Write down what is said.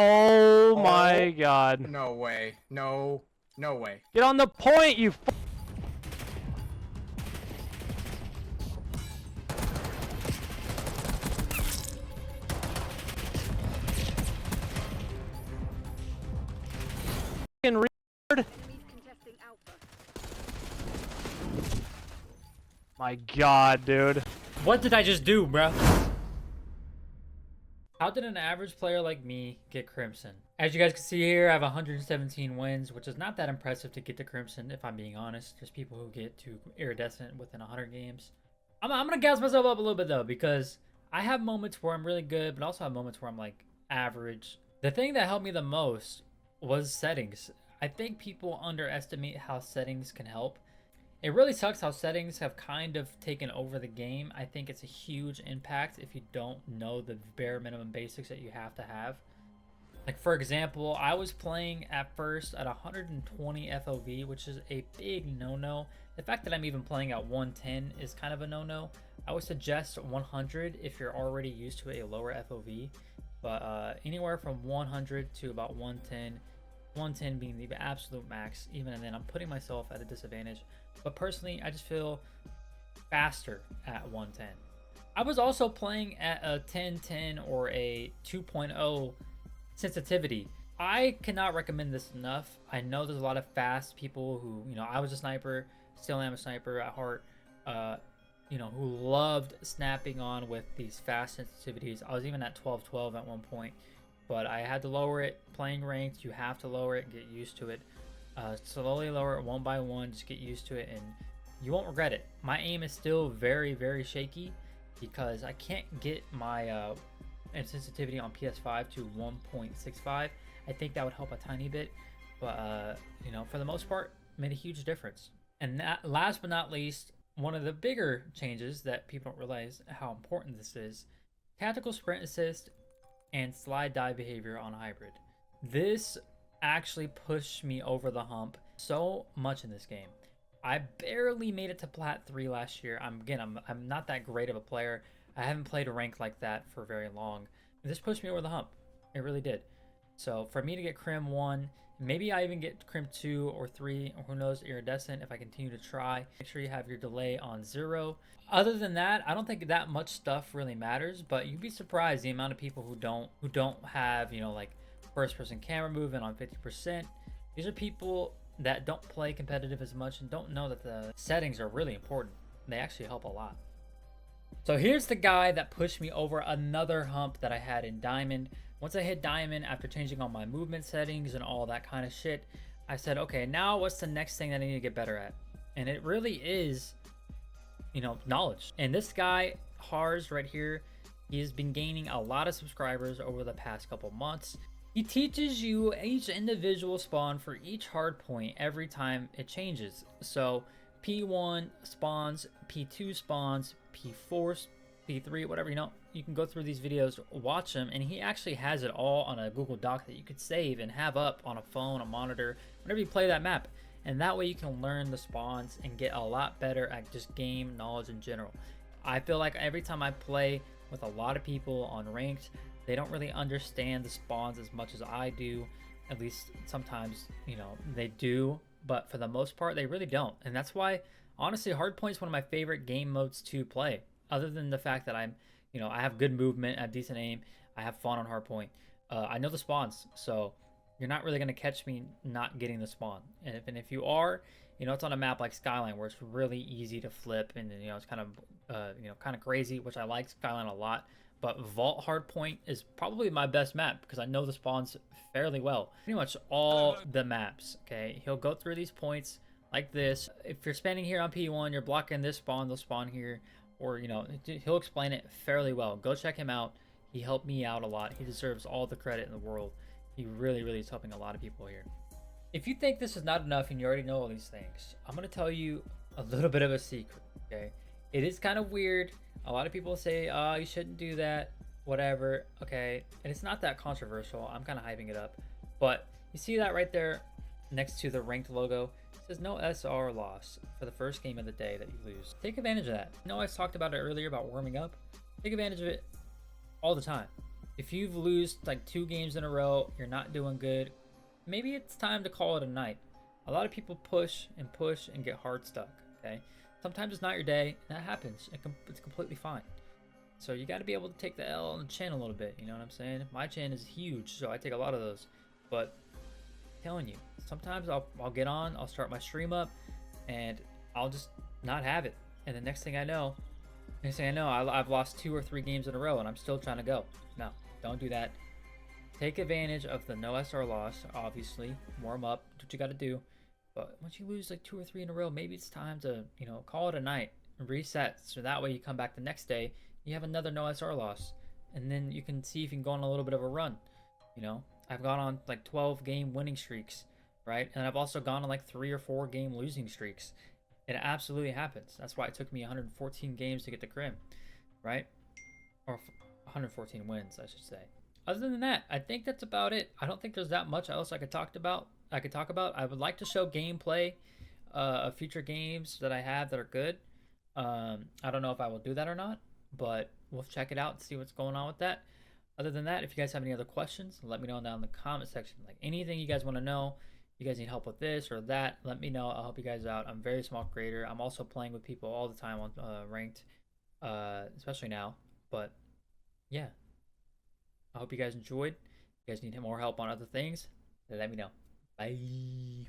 Oh my Oh, god. no way. No. No way. Get on the point, you fucking retard. My god, dude. What did I just do, bro? How did an average player like me get Crimson? As you guys can see here, I have 117 wins, which is not that impressive to get to Crimson, if I'm being honest. There's people who get to Iridescent within 100 games. I'm gonna gas myself up a little bit though, because I have moments where I'm really good, but also have moments where I'm like average. The thing that helped me the most was settings. I think people underestimate how settings can help. It really sucks how settings have kind of taken over the game. I think it's a huge impact if you don't know the bare minimum basics that you have to have. Like, for example, I was playing at first at 120 FOV, which is a big no-no. The fact that I'm even playing at 110 is kind of a no-no. I would suggest 100 if you're already used to a lower FOV. But anywhere from 100 to about 110, 110 being the absolute max. Even then, I'm putting myself at a disadvantage. But personally, I just feel faster at 110. I was also playing at a 1010 or a 2.0 sensitivity. I cannot recommend this enough. I know there's a lot of fast people who, I was a sniper, still am a sniper at heart, who loved snapping on with these fast sensitivities. I was even at 1212 at one point, but I had to lower it. Playing ranked, you have to lower it and get used to it. Slowly lower it one by one, just get used to it, and you won't regret it. My aim is still very, very shaky because I can't get my sensitivity on PS5 to 1.65. I think that would help a tiny bit, but for the most part, made a huge difference. And that, last but not least, one of the bigger changes that people don't realize how important this is: tactical sprint assist and slide dive behavior on hybrid. This actually pushed me over the hump so much in this game. I barely made it to Plat 3 last year. I'm not that great of a player. I haven't played a rank like that for very long. This pushed me over the hump. It really did. So for me to get Crim 1, maybe I even get Crim 2 or 3, or who knows, Iridescent if I continue to try. Make sure you have your delay on 0. Other than that, I don't think that much stuff really matters, but you'd be surprised the amount of people who don't have, like first person camera movement on 50%. These are people that don't play competitive as much and don't know that the settings are really important. They actually help a lot. So here's the guy that pushed me over another hump that I had in Diamond. Once I hit Diamond, after changing all my movement settings and all that kind of shit, I said, okay, now what's the next thing that I need to get better at? And it really is, knowledge. And this guy, Hars right here, he has been gaining a lot of subscribers over the past couple months. He teaches you each individual spawn for each hard point every time it changes. So P1 spawns, P2 spawns, P4, P3, whatever, you can go through these videos, watch them, and he actually has it all on a Google Doc that you could save and have up on a phone, a monitor, whenever you play that map. And that way you can learn the spawns and get a lot better at just game knowledge in general. I feel like every time I play with a lot of people on ranked, they don't really understand the spawns as much as I do. At least sometimes, they do, but for the most part, they really don't. And that's why, honestly, Hardpoint is one of my favorite game modes to play. Other than the fact that I'm, I have good movement, I have decent aim, I have fun on Hardpoint. I know the spawns, so you're not really going to catch me not getting the spawn. And if you are, it's on a map like Skyline where it's really easy to flip, and it's kind of crazy, which I like Skyline a lot. But Vault Hardpoint is probably my best map because I know the spawns fairly well. Pretty much all the maps, okay? He'll go through these points like this. If you're standing here on P1, you're blocking this spawn, they'll spawn here. Or, he'll explain it fairly well. Go check him out. He helped me out a lot. He deserves all the credit in the world. He really, really is helping a lot of people here. If you think this is not enough and you already know all these things, I'm going to tell you a little bit of a secret, okay? It is kind of weird. A lot of people say, oh, you shouldn't do that, whatever, okay? And it's not that controversial. I'm kind of hyping it up. But you see that right there next to the ranked logo? It says no SR loss for the first game of the day that you lose. Take advantage of that. I know I talked about it earlier about warming up. Take advantage of it all the time. If you've lost like 2 games in a row, you're not doing good. Maybe it's time to call it a night. A lot of people push and get hard stuck. Okay, sometimes it's not your day. That happens. It's completely fine. So you got to be able to take the L on the chin a little bit. You know what I'm saying? My chin is huge, so I take a lot of those. But I'm telling you, sometimes I'll get on, I'll start my stream up, and I'll just not have it. And the next thing I know, I've lost 2 or 3 games in a row, and I'm still trying to go. No, don't do that. Take advantage of the no SR loss. Obviously, warm up. That's what you got to do. But once you lose like 2 or 3 in a row, maybe it's time to call it a night and reset. So that way you come back the next day, you have another no SR loss, and then you can see if you can go on a little bit of a run. I've gone on like 12-game winning streaks, right? And I've also gone on like 3 or 4 game losing streaks. It absolutely happens. That's why it took me 114 games to get the Crim, right? Or 114 wins, I should say. Other than that, I think that's about it. I don't think there's that much else I could talk about. I would like to show gameplay of future games that I have that are good. I don't know if I will do that or not, but we'll check it out and see what's going on with that. Other than that, if you guys have any other questions, let me know down in the comment section. Like anything you guys want to know, you guys need help with this or that, let me know. I'll help you guys out. I'm a very small creator. I'm also playing with people all the time on ranked, especially now. But yeah, I hope you guys enjoyed. If you guys need more help on other things, let me know. Bye.